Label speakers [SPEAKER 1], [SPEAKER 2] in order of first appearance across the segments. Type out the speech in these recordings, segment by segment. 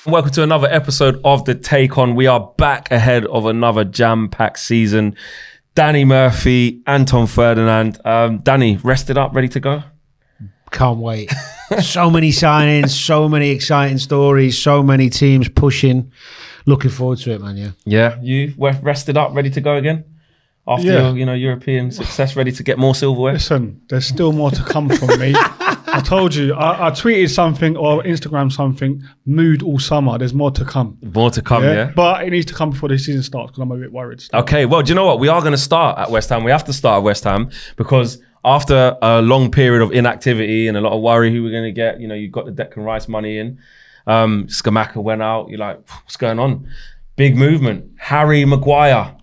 [SPEAKER 1] Welcome to another episode of The Take On. We are back ahead of another jam-packed season. Danny Murphy, Anton Ferdinand. Danny, rested up, ready to go?
[SPEAKER 2] Can't wait. So many signings, so many exciting stories, so many teams pushing. Looking forward to it, man.
[SPEAKER 1] Yeah, you rested up, ready to go again? After your European success, ready to get more silverware?
[SPEAKER 3] Listen, there's still more to come from me. I told you, I tweeted something or Instagram something, mood all summer. There's more to come.
[SPEAKER 1] More to come, yeah?
[SPEAKER 3] But it needs to come before the season starts because I'm a bit worried.
[SPEAKER 1] Okay, well, do you know what? We are going to start at West Ham. We have to start at West Ham because after a long period of inactivity and a lot of worry who we're going to get, you got the Declan Rice money in. Scamacca went out. You're like, what's going on? Big movement. Harry Maguire,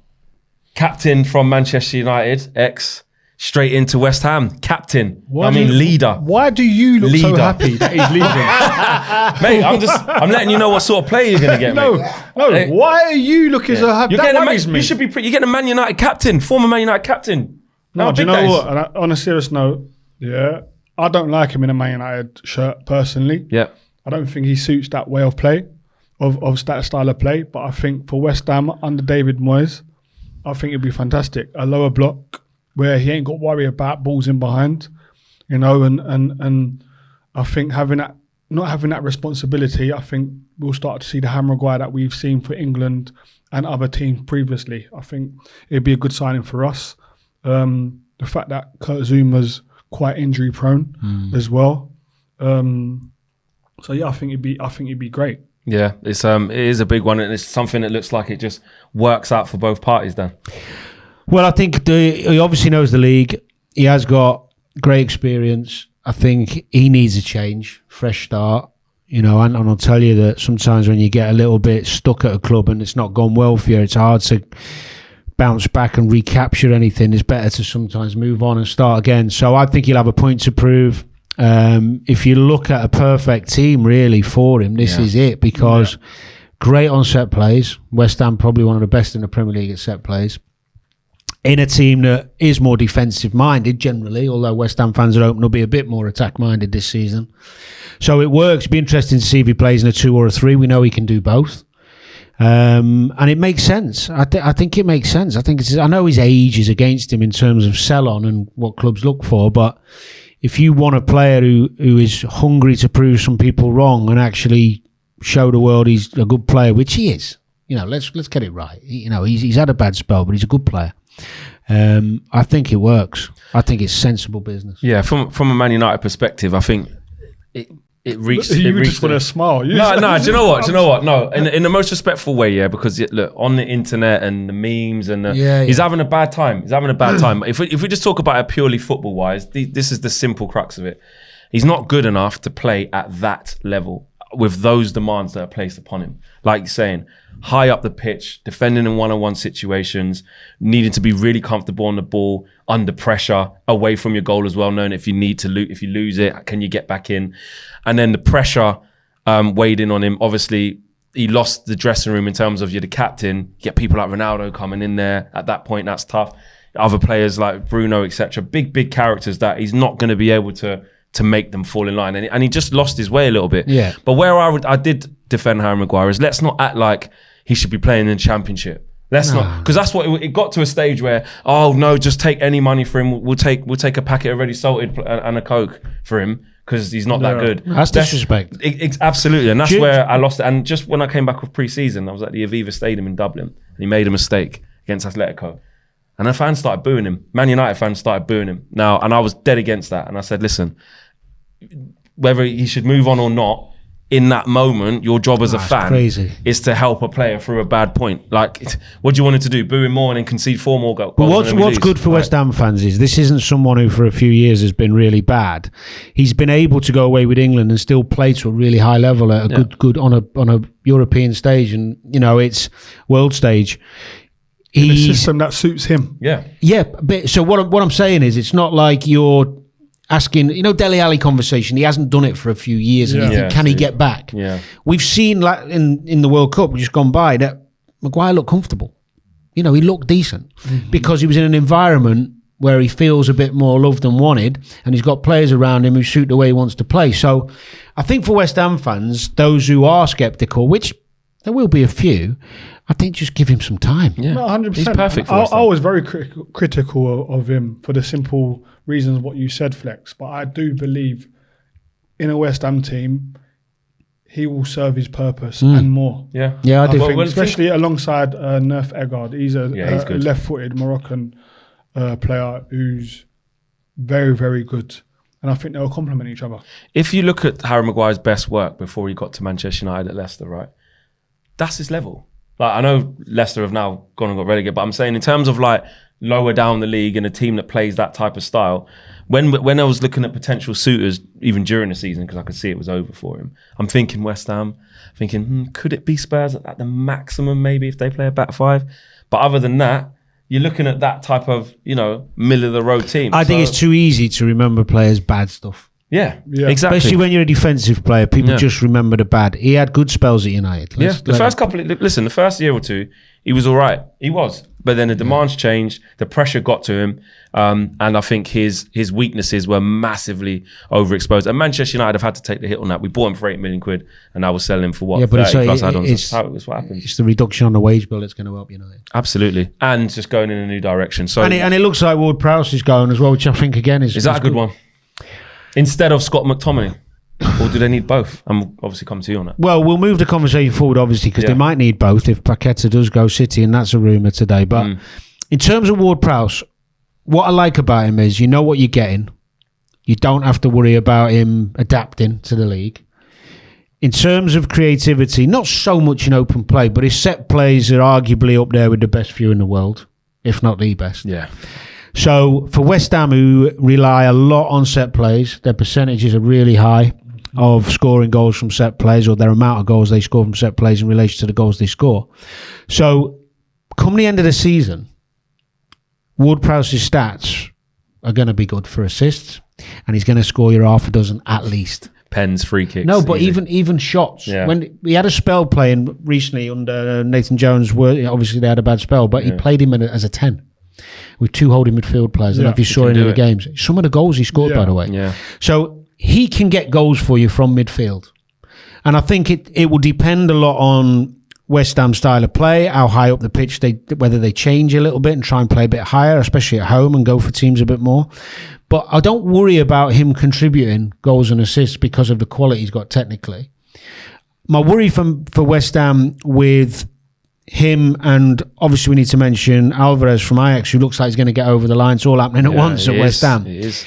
[SPEAKER 1] captain from Manchester United, straight into West Ham, captain. Leader.
[SPEAKER 3] Why do you look so happy that he's leaving?
[SPEAKER 1] Mate, I'm letting you know what sort of player you're going to get,
[SPEAKER 3] No.
[SPEAKER 1] Hey.
[SPEAKER 3] Why are you looking so happy? That worries me.
[SPEAKER 1] You should be. You're getting a Man United captain, former Man United captain.
[SPEAKER 3] No, do you know what? And on a serious note, I don't like him in a Man United shirt personally.
[SPEAKER 1] Yeah,
[SPEAKER 3] I don't think he suits that way of play, of that style of play. But I think for West Ham under David Moyes, I think it'd be fantastic. A lower block where he ain't got to worry about balls in behind, and I think not having that responsibility, I think we'll start to see the Harry Maguire that we've seen for England and other teams previously. I think it'd be a good signing for us. The fact that Kurt Zuma's quite injury prone as well. I think it'd be great.
[SPEAKER 1] Yeah, it is a big one, and it's something that looks like it just works out for both parties. Then,
[SPEAKER 2] well, I think he obviously knows the league. He has got great experience. I think he needs a change, fresh start. And I'll tell you that sometimes when you get a little bit stuck at a club and it's not gone well for you, it's hard to bounce back and recapture anything. It's better to sometimes move on and start again. So I think he'll have a point to prove. If you look at a perfect team really for him, this is it, because great on set plays. West Ham probably one of the best in the Premier League at set plays. In a team that is more defensive minded generally, although West Ham fans are hoping will be a bit more attack minded this season. So it works. It'll be interesting to see if he plays in a 2 or a 3. We know he can do both. And it makes sense. I think it makes sense. I know his age is against him in terms of sell on and what clubs look for, but if you want a player who is hungry to prove some people wrong and actually show the world he's a good player, which he is, let's get it right. He's had a bad spell, but he's a good player. I think it works. I think it's sensible business.
[SPEAKER 1] Yeah, from a Man United perspective, I think it reached.
[SPEAKER 3] You just want to smile.
[SPEAKER 1] No. Do you know what? No, in the most respectful way, because look on the internet and the memes and he's having a bad time. If we just talk about it purely football wise, this is the simple crux of it. He's not good enough to play at that level with those demands that are placed upon him. Like you're saying, high up the pitch, defending in one-on-one situations, needing to be really comfortable on the ball, under pressure, away from your goal as well, knowing if you lose it, can you get back in? And then the pressure weighed in on him. Obviously, he lost the dressing room in terms of you're the captain. You get people like Ronaldo coming in there. At that point, that's tough. Other players like Bruno, etc. Big characters that he's not going to be able to make them fall in line. And he just lost his way a little bit.
[SPEAKER 2] Yeah.
[SPEAKER 1] But where I did defend Harry Maguire is let's not act like he should be playing in the Championship. Let's not, because that's what it got to a stage where, oh no, just take any money for him. We'll take a packet of ready salted and a Coke for him because he's not that good.
[SPEAKER 2] That's disrespect.
[SPEAKER 1] Absolutely, and that's where I lost it. And just when I came back with pre-season, I was at the Aviva Stadium in Dublin, and he made a mistake against Atletico. And the fans started booing him. Man United fans started booing him. Now, and I was dead against that. And I said, listen, whether he should move on or not, in that moment, your job as a fan is to help a player through a bad point. Like, what do you want him to do? Boo him more and then concede 4 more goals?
[SPEAKER 2] But what's good for West Ham fans is this isn't someone who for a few years has been really bad. He's been able to go away with England and still play to a really high level at a good on a European stage, and it's world stage.
[SPEAKER 3] In a system that suits him.
[SPEAKER 2] Yeah. But so what I'm saying is, it's not like you're asking, Dele Alli conversation. He hasn't done it for a few years, and you think, can he get back?
[SPEAKER 1] Yeah.
[SPEAKER 2] We've seen in the World Cup just gone by that Maguire looked comfortable. He looked decent because he was in an environment where he feels a bit more loved and wanted, and he's got players around him who suit the way he wants to play. So I think for West Ham fans, those who are sceptical, which there will be a few, I think just give him some time.
[SPEAKER 1] Yeah,
[SPEAKER 3] no, 100%.
[SPEAKER 1] He's perfect for West Ham.
[SPEAKER 3] I was very critical of him for the simple reasons what you said, Flex. But I do believe in a West Ham team, he will serve his purpose and more.
[SPEAKER 1] Yeah,
[SPEAKER 2] I do
[SPEAKER 3] think, especially alongside Nerf Odegaard. He's a left-footed Moroccan player who's very, very good. And I think they'll complement each other.
[SPEAKER 1] If you look at Harry Maguire's best work before he got to Manchester United at Leicester, right? That's his level. Like, I know Leicester have now gone and got relegated, but I'm saying in terms of like lower down the league and a team that plays that type of style, when I was looking at potential suitors, even during the season, because I could see it was over for him, I'm thinking West Ham, thinking, could it be Spurs at the maximum maybe if they play a back five? But other than that, you're looking at that type of, middle of the road team.
[SPEAKER 2] I think it's too easy to remember players' bad stuff.
[SPEAKER 1] Yeah, exactly.
[SPEAKER 2] Especially when you're a defensive player, people just remember the bad. He had good spells at United.
[SPEAKER 1] The first year or two, he was all right. He was. But then the demands changed, the pressure got to him, and I think his weaknesses were massively overexposed. And Manchester United have had to take the hit on that. We bought him for £8 million, and now we're selling him for what?
[SPEAKER 2] Yeah, but
[SPEAKER 1] 30 plus add-ons. That's what happened.
[SPEAKER 2] It's the reduction on the wage bill that's going to help United.
[SPEAKER 1] Absolutely. And just going in a new direction. So
[SPEAKER 2] and it looks like Ward-Prowse is going as well, which I think again is
[SPEAKER 1] that a good one? Instead of Scott McTominay? Or do they need both? I'm obviously come to you on that.
[SPEAKER 2] Well, we'll move the conversation forward, obviously, because they might need both if Paqueta does go City, and that's a rumour today. But in terms of Ward-Prowse, what I like about him is you know what you're getting. You don't have to worry about him adapting to the league. In terms of creativity, not so much in open play, but his set plays are arguably up there with the best few in the world, if not the best.
[SPEAKER 1] Yeah.
[SPEAKER 2] So for West Ham, who rely a lot on set plays, their percentages are really high of scoring goals from set plays, or their amount of goals they score from set plays in relation to the goals they score. So come the end of the season, Ward-Prowse's stats are going to be good for assists, and he's going to score your half a dozen at least.
[SPEAKER 1] Pens, free kicks.
[SPEAKER 2] No, but even shots.
[SPEAKER 1] Yeah.
[SPEAKER 2] When he had a spell playing recently under Nathan Jones, obviously they had a bad spell, but he played him as a 10 with two holding midfield players. And if you saw in the games, some of the goals he scored, by the way.
[SPEAKER 1] Yeah.
[SPEAKER 2] So he can get goals for you from midfield. And I think it will depend a lot on West Ham's style of play, how high up the pitch, whether they change a little bit and try and play a bit higher, especially at home, and go for teams a bit more. But I don't worry about him contributing goals and assists because of the quality he's got technically. My worry for West Ham with him, and obviously we need to mention Alvarez from Ajax, who looks like he's going to get over the line. It's all happening at once at West Ham. Is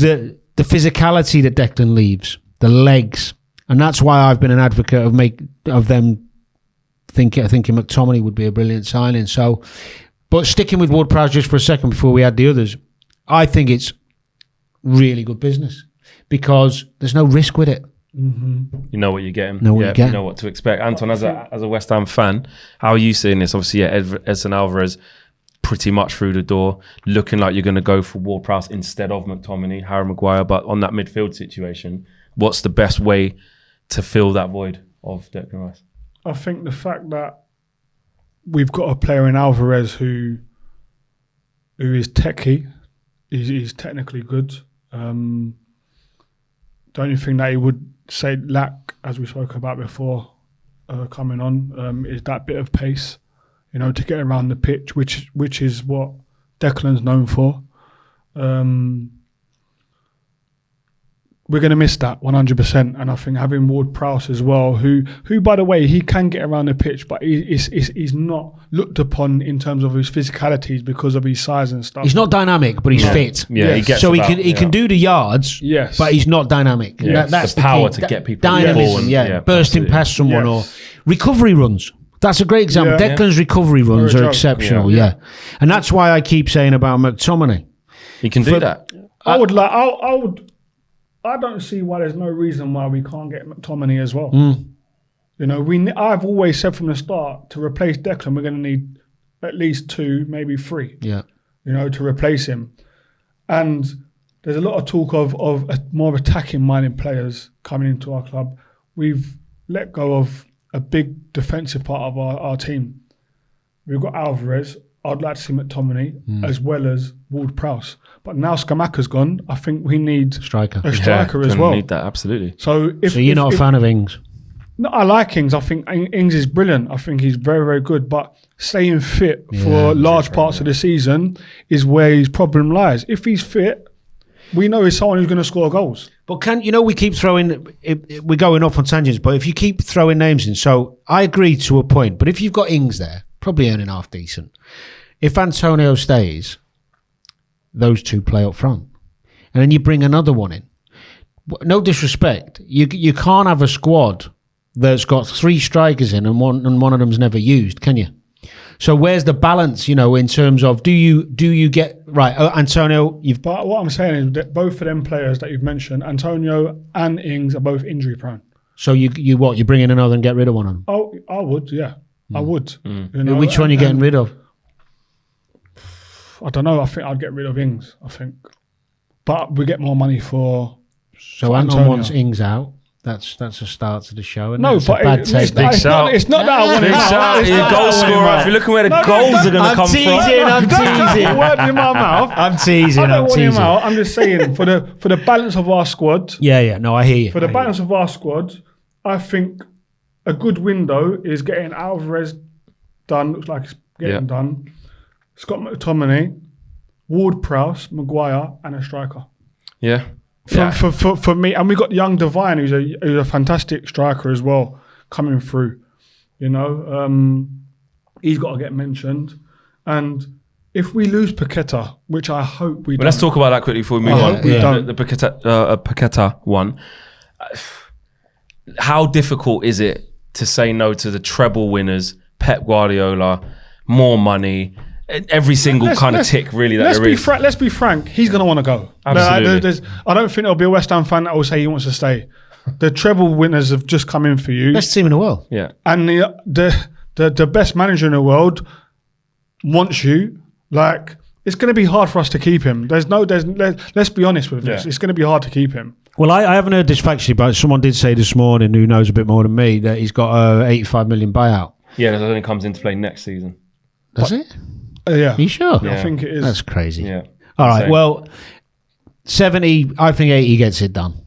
[SPEAKER 2] that the physicality that Declan leaves, the legs, and that's why I've been an advocate of them thinking McTominay would be a brilliant signing. So, but sticking with Ward-Prowse just for a second before we add the others, I think it's really good business because there's no risk with it.
[SPEAKER 1] Mm-hmm. You know what you're getting.
[SPEAKER 2] You
[SPEAKER 1] know what to expect. Anton, as a West Ham fan, how are you seeing this? Obviously, Edson Alvarez pretty much through the door, looking like you're going to go for Ward-Prowse instead of McTominay, Harry Maguire. But on that midfield situation, what's the best way to fill that void of Declan Rice?
[SPEAKER 3] I think the fact that we've got a player in Alvarez who is techy, he's technically good. The only thing that he would say lack, as we spoke about before, coming on, is that bit of pace, to get around the pitch, which is what Declan's known for. We're going to miss that 100%, and I think having Ward-Prowse as well, who by the way, he can get around the pitch, but he's not looked upon in terms of his physicalities because of his size and stuff.
[SPEAKER 2] He's not dynamic, but he's fit.
[SPEAKER 1] Yeah, he gets
[SPEAKER 2] so he can do the yards.
[SPEAKER 3] Yes,
[SPEAKER 2] but he's not dynamic.
[SPEAKER 1] Yeah. That's the power to get people
[SPEAKER 2] dynamism. Bursting past someone or recovery runs. That's a great example. Declan's recovery runs are exceptional. Yeah, and that's why I keep saying about McTominay.
[SPEAKER 1] He can do that.
[SPEAKER 3] I don't see why there's no reason why we can't get McTominay as well. I've always said from the start, to replace Declan, we're going to need at least 2, maybe 3.
[SPEAKER 2] Yeah.
[SPEAKER 3] To replace him. And there's a lot of talk of more attacking-minded players coming into our club. We've let go of a big defensive part of our team. We've got Alvarez, I'd like to see McTominay as well as Ward-Prowse. But now Scamacca's gone, I think we need a striker as well.
[SPEAKER 1] Need that, absolutely.
[SPEAKER 3] So
[SPEAKER 2] you're not a fan of Ings?
[SPEAKER 3] No, I like Ings. I think Ings is brilliant. I think he's very, very good. But staying fit for large parts of the season is where his problem lies. If he's fit, we know he's someone who's going to score goals.
[SPEAKER 2] But we keep throwing, we're going off on tangents, but if you keep throwing names in, so I agree to a point, but if you've got Ings there, probably earning half decent. If Antonio stays, those two play up front. And then you bring another one in. No disrespect, you can't have a squad that's got 3 strikers in and one of them's never used, can you? So where's the balance, in terms of do you get right, Antonio?
[SPEAKER 3] But what I'm saying is that both of them players that you've mentioned, Antonio and Ings, are both injury prone.
[SPEAKER 2] So you bring in another and get rid of one of them?
[SPEAKER 3] Oh, I would, yeah, I would.
[SPEAKER 2] Which one are you getting rid of?
[SPEAKER 3] I don't know. I think I'd get rid of Ings. I think, but we get more money for.
[SPEAKER 2] So Anton wants Ings out. That's a start to the show.
[SPEAKER 3] No, but it's not that I want him out.
[SPEAKER 1] He's a goal scorer. If you're looking where the goals are going to come from.
[SPEAKER 2] I'm teasing.
[SPEAKER 3] Word in my mouth.
[SPEAKER 2] I'm teasing.
[SPEAKER 3] I don't want him out. I'm just saying for the balance of our squad.
[SPEAKER 2] Yeah. No, I hear you.
[SPEAKER 3] For the balance of our squad, I think a good window is getting Alvarez done. Looks like it's getting done. Scott McTominay, Ward-Prowse, Maguire, and a striker.
[SPEAKER 1] Yeah.
[SPEAKER 3] For me, and we got young Divine, who's a fantastic striker as well, coming through. He's got to get mentioned. And if we lose Paqueta, which I hope we don't.
[SPEAKER 1] Let's talk about that quickly before we move on. The Paqueta one. How difficult is it to say no to the treble winners, Pep Guardiola, more money? Every single kind of tick, really, that there is.
[SPEAKER 3] Let's be frank. He's going to want to go.
[SPEAKER 1] Absolutely.
[SPEAKER 3] I don't think there'll be a West Ham fan that will say he wants to stay. The treble winners have just come in for you.
[SPEAKER 2] Best team in the world.
[SPEAKER 1] Yeah.
[SPEAKER 3] And the best manager in the world wants you. Like, it's going to be hard for us to keep him. Let's be honest with this. It's going to be hard to keep him.
[SPEAKER 2] Well, I haven't heard this factually, but someone did say this morning, who knows a bit more than me, that he's got a 85 million buyout.
[SPEAKER 1] Yeah, that only comes into play next season.
[SPEAKER 2] Does it?
[SPEAKER 3] Yeah.
[SPEAKER 2] Are you sure?
[SPEAKER 3] Yeah. I think it is.
[SPEAKER 2] That's crazy.
[SPEAKER 1] Yeah.
[SPEAKER 2] All right. Well, 70, I think 80 gets it done.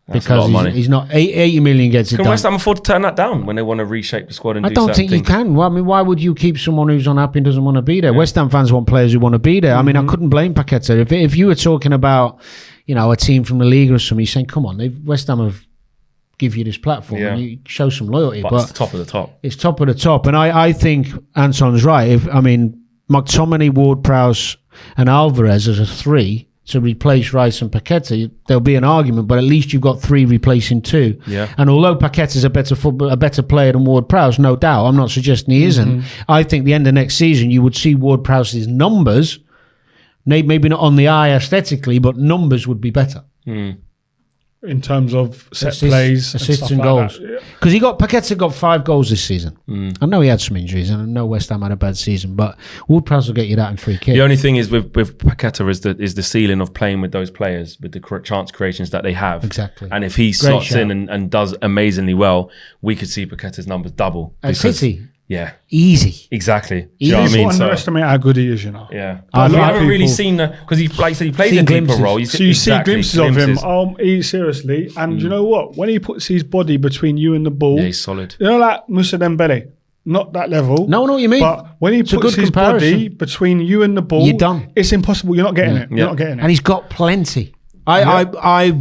[SPEAKER 1] That's because
[SPEAKER 2] he's not 80 million gets it done.
[SPEAKER 1] Can West Ham afford to turn that down when they want to reshape the squad and do certain things?
[SPEAKER 2] I don't think you can. Well, I mean, why would you keep someone who's unhappy and doesn't want to be there? Yeah. West Ham fans want players who want to be there. I mean, I couldn't blame Paqueta. If you were talking about, a team from the league or something, you're saying, come on, West Ham have give you this platform and you show some loyalty.
[SPEAKER 1] But it's top of the top.
[SPEAKER 2] It's top of the top. And I think Anton's right. McTominay, Ward-Prowse and Alvarez as a 3 to replace Rice and Paqueta, there'll be an argument, but at least you've got 3 replacing 2.
[SPEAKER 1] Yeah.
[SPEAKER 2] And although Paqueta's a better player than Ward-Prowse, no doubt, I'm not suggesting he isn't. I think the end of next season you would see Ward-Prowse's numbers, maybe not on the eye aesthetically, but numbers would be better.
[SPEAKER 3] In terms of set plays,
[SPEAKER 2] assists and goals. Because Paqueta got 5 goals this season. I know he had some injuries, and I know West Ham had a bad season, but Ward-Prowse will get you that in free kick.
[SPEAKER 1] The only thing is with Paqueta is the ceiling of playing with those players, with the chance creations that they have.
[SPEAKER 2] Exactly.
[SPEAKER 1] And if he slots in and does amazingly well, we could see Paqueta's numbers double.
[SPEAKER 2] At City.
[SPEAKER 1] Yeah.
[SPEAKER 2] Easy.
[SPEAKER 1] Exactly. Do you know what I mean?
[SPEAKER 3] Underestimate how good he is,
[SPEAKER 1] Yeah. I haven't really seen because he plays a deeper role.
[SPEAKER 3] So you see glimpses of him. Seriously. And you know what? When he puts his body between you and the ball.
[SPEAKER 1] Yeah, he's solid.
[SPEAKER 3] Like Moussa Dembele. Not that level.
[SPEAKER 2] No, I know what you mean.
[SPEAKER 3] But when he puts his body between you and the ball,
[SPEAKER 2] you're done.
[SPEAKER 3] It's impossible. You're not getting it. You're not getting it.
[SPEAKER 2] And he's got plenty. I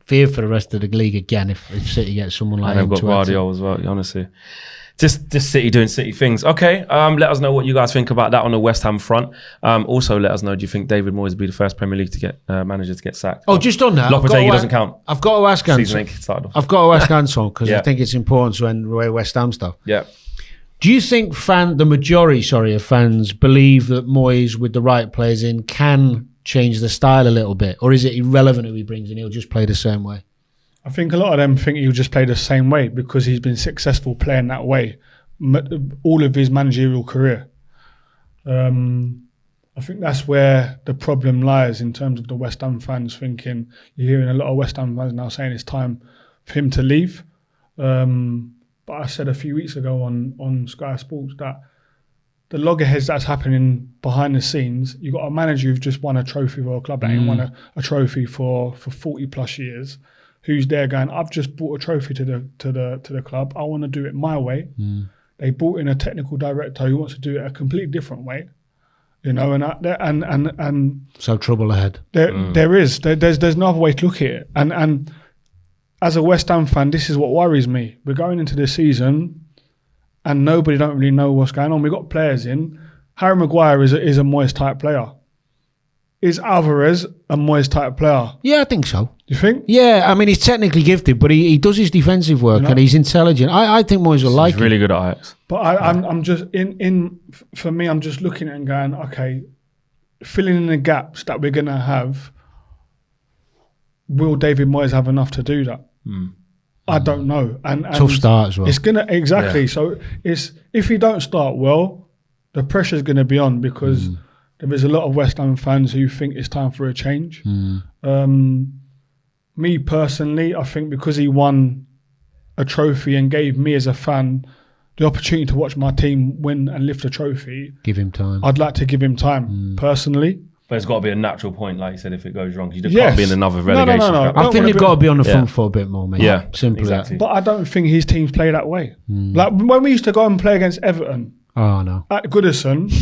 [SPEAKER 2] fear for the rest of the league again if City gets someone like him.
[SPEAKER 1] And they've got Guardiola as well, honestly. Just City doing City things. Okay, let us know what you guys think about that on the West Ham front. Also, let us know, do you think David Moyes will be the first Premier League to get manager to get sacked?
[SPEAKER 2] Oh, just on that.
[SPEAKER 1] Lopetegui doesn't count.
[SPEAKER 2] I've got to ask Anton. I've got to ask Anton because I think it's important to end the West Ham stuff.
[SPEAKER 1] Yeah.
[SPEAKER 2] Do you think the majority of fans believe that Moyes, with the right players in, can change the style a little bit? Or is it irrelevant who he brings in? He'll just play the same way?
[SPEAKER 3] I think a lot of them think he'll just play the same way because he's been successful playing that way all of his managerial career. I think that's where the problem lies in terms of the West Ham fans thinking. You're hearing a lot of West Ham fans now saying it's time for him to leave. But I said a few weeks ago on Sky Sports that the loggerheads that's happening behind the scenes. You've got a manager who's just won a trophy for a club that ain't won a trophy for 40 plus years, who's there going, I've just brought a trophy to the club. I want to do it my way. They brought in a technical director who wants to do it a completely different way. You know, and
[SPEAKER 2] so trouble ahead.
[SPEAKER 3] There's no other way to look at it. And as a West Ham fan, this is what worries me. We're going into this season and nobody don't really know what's going on. We've got players in. Harry Maguire is a Moyes type player. Is Alvarez a Moyes type player?
[SPEAKER 2] Yeah, I think so.
[SPEAKER 3] You think?
[SPEAKER 2] Yeah, I mean, he's technically gifted, but he does his defensive work and he's intelligent. I think Moyes will like him.
[SPEAKER 1] He's really good at Ajax.
[SPEAKER 3] But I'm just for me, I'm just looking at it and going, okay, filling in the gaps that we're gonna have. Will David Moyes have enough to do that? I don't know. And
[SPEAKER 2] tough start as well.
[SPEAKER 3] It's gonna So it's if you don't start well, the pressure's gonna be on because there is a lot of West Ham fans who think it's time for a change. Me personally, I think because he won a trophy and gave me as a fan the opportunity to watch my team win and lift a trophy.
[SPEAKER 2] Give him time.
[SPEAKER 3] I'd like to give him time personally.
[SPEAKER 1] But it's got to be a natural point, like you said, if it goes wrong. You just can't be in another relegation.
[SPEAKER 3] No.
[SPEAKER 2] I think they've got to be on the front foot a bit more, mate.
[SPEAKER 1] Yeah,
[SPEAKER 2] simple
[SPEAKER 1] exactly.
[SPEAKER 3] But I don't think his teams play that way. Like when we used to go and play against Everton at Goodison,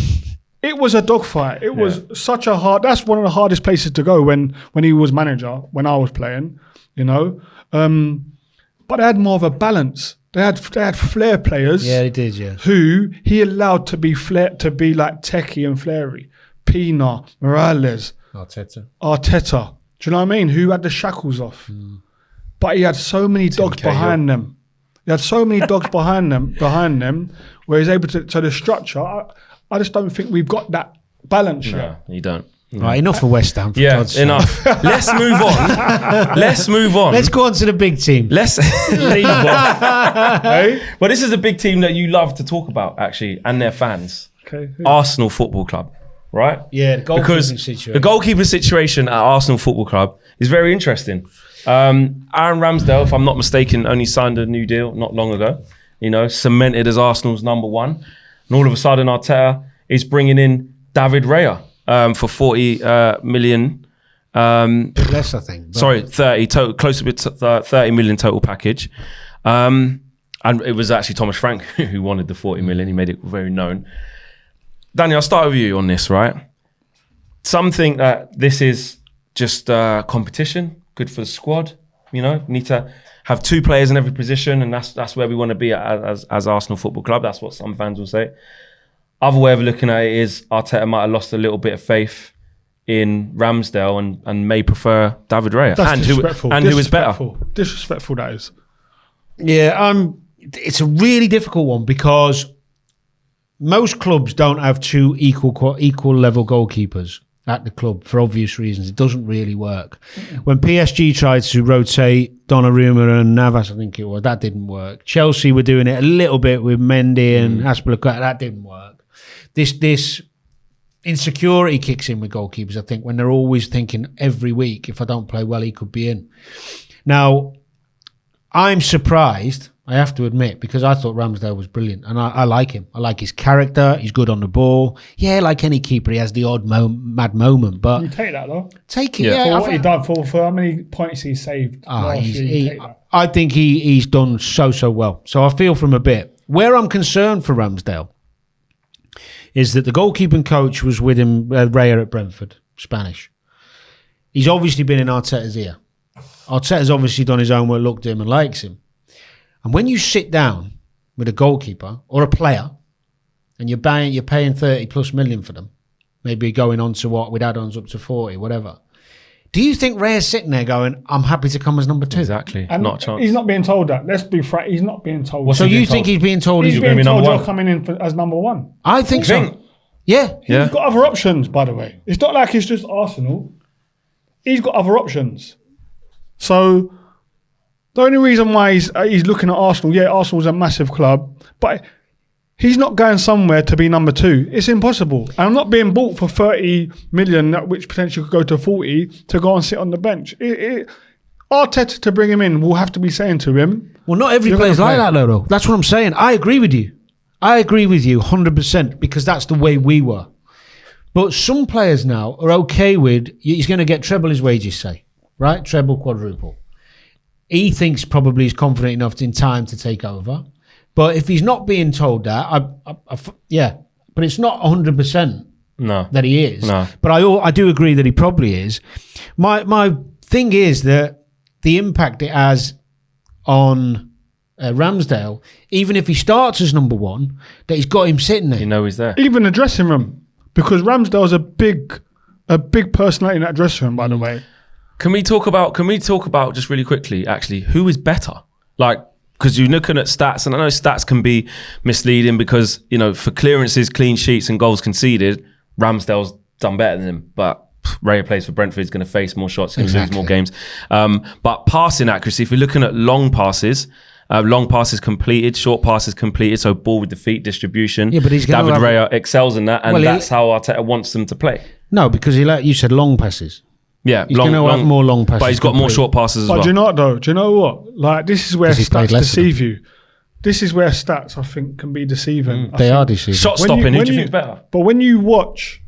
[SPEAKER 3] it was a dogfight. It was such a hard. That's one of the hardest places to go when he was manager. When I was playing, you know, but they had more of a balance. They had flair players.
[SPEAKER 2] Yeah, they did. Yeah,
[SPEAKER 3] who he allowed to be like techie and flary. Pina, Morales, Arteta. Do you know what I mean? Who had the shackles off? But he had so many dogs behind them. He had so many dogs behind them, where he's able to. So the structure, I just don't think we've got that balance yet.
[SPEAKER 1] No, you don't.
[SPEAKER 2] Right, enough for West Ham.
[SPEAKER 1] Enough. Let's move on.
[SPEAKER 2] Let's go on to the big team.
[SPEAKER 1] Let's leave on. Hey? Well, this is a big team that you love to talk about, actually, and their fans.
[SPEAKER 3] Okay.
[SPEAKER 1] Arsenal Football Club. Right?
[SPEAKER 2] Yeah, the goalkeeping situation.
[SPEAKER 1] The goalkeeper situation at Arsenal Football Club is very interesting. Aaron Ramsdale, if I'm not mistaken, only signed a new deal not long ago. You know, cemented as Arsenal's number one. And all of a sudden, Arteta is bringing in David Raya for 40 million.
[SPEAKER 2] Less, I think.
[SPEAKER 1] Sorry, 30, close to 30 million total package. And it was actually Thomas Frank who wanted the 40 million. He made it very known. Daniel, I'll start with you on this, right? Some think that this is just competition, good for the squad. You know, we need to have two players in every position, and that's where we want to be as Arsenal Football Club. That's what some fans will say. Other way of looking at it is Arteta might have lost a little bit of faith in Ramsdale and may prefer David Raya.
[SPEAKER 3] That's disrespectful.
[SPEAKER 1] Who is better?
[SPEAKER 3] Disrespectful, that is.
[SPEAKER 2] Yeah, it's a really difficult one because most clubs don't have two equal level goalkeepers at the club for obvious reasons. It doesn't really work. When PSG tried to rotate Donnarumma and Navas, I think it was, that didn't work. Chelsea were doing it a little bit with Mendy and Azpilicueta, that didn't work. This insecurity kicks in with goalkeepers, I think, when they're always thinking every week, if I don't play well, he could be in. Now, I'm surprised, I have to admit, because I thought Ramsdale was brilliant and I like him. I like his character. He's good on the ball. Yeah, like any keeper, he has the odd mad moment. But
[SPEAKER 3] you take that though.
[SPEAKER 2] Take it. Yeah.
[SPEAKER 3] For what he done, for how many points he saved.
[SPEAKER 2] I think he's done so well. So I feel from a bit. Where I'm concerned for Ramsdale is that the goalkeeping coach was with him, Raya at Brentford, Spanish. He's obviously been in Arteta's ear. Arteta's obviously done his own work, looked at him and likes him. And when you sit down with a goalkeeper or a player and you're paying 30 plus million for them, maybe going on to with add-ons up to 40, whatever. Do you think Raya's sitting there going, I'm happy to come as number 2?
[SPEAKER 1] Exactly.
[SPEAKER 3] And
[SPEAKER 1] not a chance.
[SPEAKER 3] He's not being told that. Let's be frank. He's not being told.
[SPEAKER 2] So you think he's being told
[SPEAKER 3] he's being told you're coming in as number 1?
[SPEAKER 2] I think so. Yeah.
[SPEAKER 3] He's got other options, by the way. It's not like it's just Arsenal. He's got other options. So the only reason why he's looking at Arsenal, Arsenal's a massive club, but he's not going somewhere to be number 2. It's impossible. And I'm not being bought for 30 million, which potentially could go to 40, to go and sit on the bench. Arteta, to bring him in, will have to be saying to him...
[SPEAKER 2] Well, not every player's like that, though. That's what I'm saying. I agree with you. I agree with you 100% because that's the way we were. But some players now are okay with, he's going to get treble his wages, say, right? Treble, quadruple. He thinks probably he's confident enough in time to take over. But if he's not being told that, but it's not 100% that he is.
[SPEAKER 1] No.
[SPEAKER 2] But I do agree that he probably is. My thing is that the impact it has on Ramsdale, even if he starts as number one, that he's got him sitting there.
[SPEAKER 1] You know he's there.
[SPEAKER 3] Even the dressing room. Because Ramsdale's a big personality in that dressing room, by the way.
[SPEAKER 1] Can we talk about just really quickly, actually, who is better? Like, because you're looking at stats, and I know stats can be misleading because, you know, for clearances, clean sheets and goals conceded, Ramsdale's done better than him. But Raya plays for Brentford, he's going to face more shots, he's going to lose more games. But passing accuracy, if you're looking at long passes completed, short passes completed, so ball with the feet distribution.
[SPEAKER 2] Yeah, but
[SPEAKER 1] David Raya excels in that, and that's how Arteta wants them to play.
[SPEAKER 2] No, because you said long passes.
[SPEAKER 1] Yeah,
[SPEAKER 2] he's going to have more long passes.
[SPEAKER 1] But he's got more short passes as well.
[SPEAKER 3] But do you know what, though? Do you know what? Like, this is where stats deceive you. This is where stats, I think, can be deceiving.
[SPEAKER 2] They are deceiving.
[SPEAKER 1] Shot stopping, who do you think is better?
[SPEAKER 3] But when you watch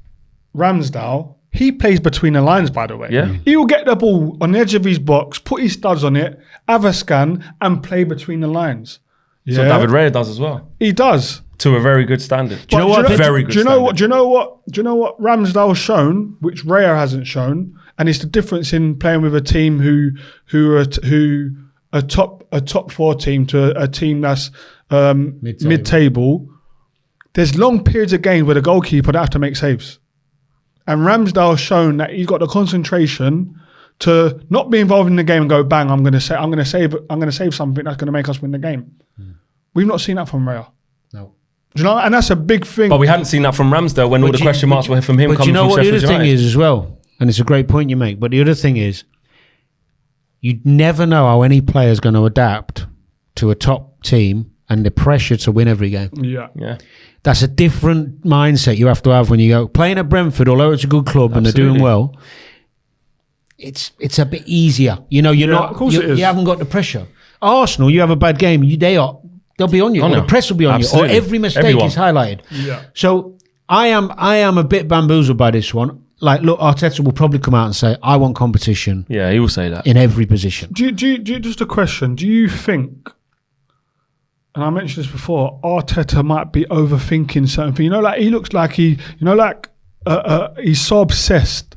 [SPEAKER 3] Ramsdale, he plays between the lines, by the way.
[SPEAKER 1] Yeah.
[SPEAKER 3] He will get the ball on the edge of his box, put his studs on it, have a scan, and play between the lines. Yeah.
[SPEAKER 1] So David Raya does as well.
[SPEAKER 3] He does.
[SPEAKER 1] To a very good standard.
[SPEAKER 3] Do you know what?
[SPEAKER 1] Very good
[SPEAKER 3] Do you know what?
[SPEAKER 1] standard.
[SPEAKER 3] Do you know what Ramsdale's shown, which Raya hasn't shown, and it's the difference in playing with a team who are a top four team to a team that's mid-table. There's long periods of games where the goalkeeper don't have to make saves, and Ramsdale's shown that he's got the concentration to not be involved in the game and go bang. I'm going to save something that's going to make us win the game. We've not seen that from Raya.
[SPEAKER 2] No.
[SPEAKER 3] Do you know? And that's a big thing.
[SPEAKER 1] But we hadn't seen that from Ramsdale when all the question marks were from him coming from Sheffield United.
[SPEAKER 2] But you know what the other thing is as well? And it's a great point you make. But the other thing is, you never know how any player is going to adapt to a top team and the pressure to win every game.
[SPEAKER 3] Yeah.
[SPEAKER 2] That's a different mindset you have to have when you go playing at Brentford, although it's a good club and they're doing well. It's a bit easier. You know, you're not.
[SPEAKER 3] Of course it is.
[SPEAKER 2] You haven't got the pressure. Arsenal, you have a bad game, they'll be on you. Or the press will be on
[SPEAKER 1] Absolutely.
[SPEAKER 2] you. Or every mistake is highlighted.
[SPEAKER 3] Yeah.
[SPEAKER 2] So I am a bit bamboozled by this one. Like, look, Arteta will probably come out and say, I want competition.
[SPEAKER 1] Yeah, he will say that.
[SPEAKER 2] In every position.
[SPEAKER 3] Do you just a question, do you think, and I mentioned this before, Arteta might be overthinking certain things? You know, like he looks like he's so obsessed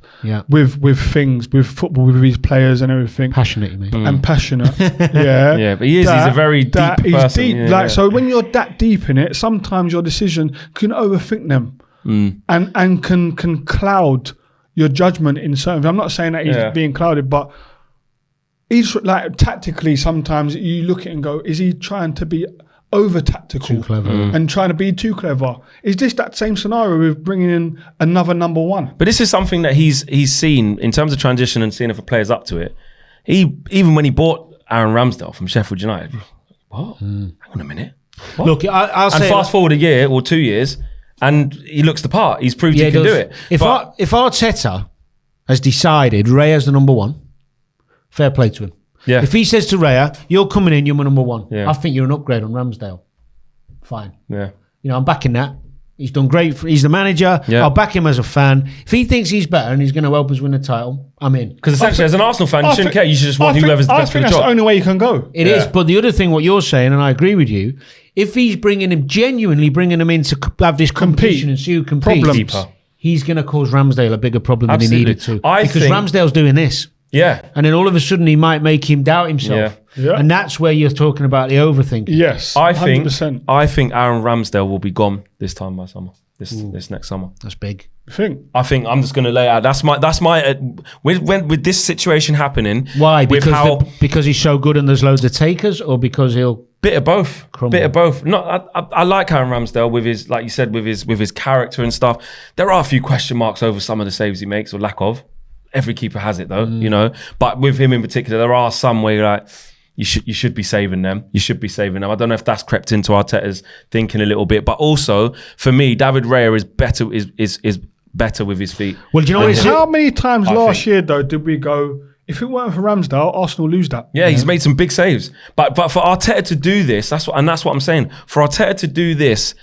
[SPEAKER 3] with things, with football, with his players and everything.
[SPEAKER 2] Passionate, you mean?
[SPEAKER 3] And passionate. Yeah.
[SPEAKER 1] Yeah, but he's a very deep person.
[SPEAKER 3] He's deep.
[SPEAKER 1] Yeah,
[SPEAKER 3] So when you're that deep in it, sometimes your decision can overthink them. And can cloud your judgment in certain. I'm not saying that he's being clouded, but he's like tactically. Sometimes you look at it and go, "Is he trying to be over tactical,
[SPEAKER 2] too clever,
[SPEAKER 3] and trying to be too clever?" Is this that same scenario with bringing in another number one?
[SPEAKER 1] But this is something that he's seen in terms of transition and seeing if a player's up to it. Even when he bought Aaron Ramsdale from Sheffield United, what? Hang on a minute. What?
[SPEAKER 2] Look, I'll say.
[SPEAKER 1] And fast forward a year or 2 years. And he looks the part. He's proved he can do it.
[SPEAKER 2] If Arteta has decided Raya's the number one, fair play to him.
[SPEAKER 1] Yeah.
[SPEAKER 2] If he says to Raya, you're coming in, you're my number one.
[SPEAKER 1] Yeah.
[SPEAKER 2] I think you're an upgrade on Ramsdale. Fine.
[SPEAKER 1] Yeah.
[SPEAKER 2] You know, I'm backing that. He's done great. He's the manager. Yeah. I'll back him as a fan. If he thinks he's better and he's going to help us win the title, I'm in.
[SPEAKER 1] Because essentially, as an Arsenal fan, you shouldn't care. You should just want whoever's the best for the job.
[SPEAKER 3] That's the only way you can go.
[SPEAKER 2] It is. But the other thing, what you're saying, and I agree with you, if he's genuinely bringing him in to have this competition and see who competes, he's going to cause Ramsdale a bigger problem than he needed to. Because Ramsdale's doing this.
[SPEAKER 1] Yeah.
[SPEAKER 2] And then all of a sudden he might make him doubt himself.
[SPEAKER 3] Yeah.
[SPEAKER 2] And that's where you're talking about the overthinking.
[SPEAKER 3] Yes. 100%.
[SPEAKER 1] I think Aaron Ramsdale will be gone this time by summer. This next summer.
[SPEAKER 2] That's big.
[SPEAKER 1] I think I'm just going to lay out. That's my with this situation happening.
[SPEAKER 2] Why? Because he's so good and there's loads of takers, or because he'll
[SPEAKER 1] bit of both.
[SPEAKER 2] Crumble.
[SPEAKER 1] Bit of both. I like Aaron Ramsdale with his, like you said, with his character and stuff. There are a few question marks over some of the saves he makes, or lack of. Every keeper has it though, you know. But with him in particular, there are some where you're like, you should be saving them. You should be saving them. I don't know if that's crept into Arteta's thinking a little bit, but also for me, David Raya is better is better with his feet.
[SPEAKER 2] Well, do you know what?
[SPEAKER 3] How many times last year though did we go, If it weren't for Ramsdale, Arsenal lose that.
[SPEAKER 1] Yeah, he's made some big saves. But for Arteta to do this, that's what I'm saying. For Arteta to do this,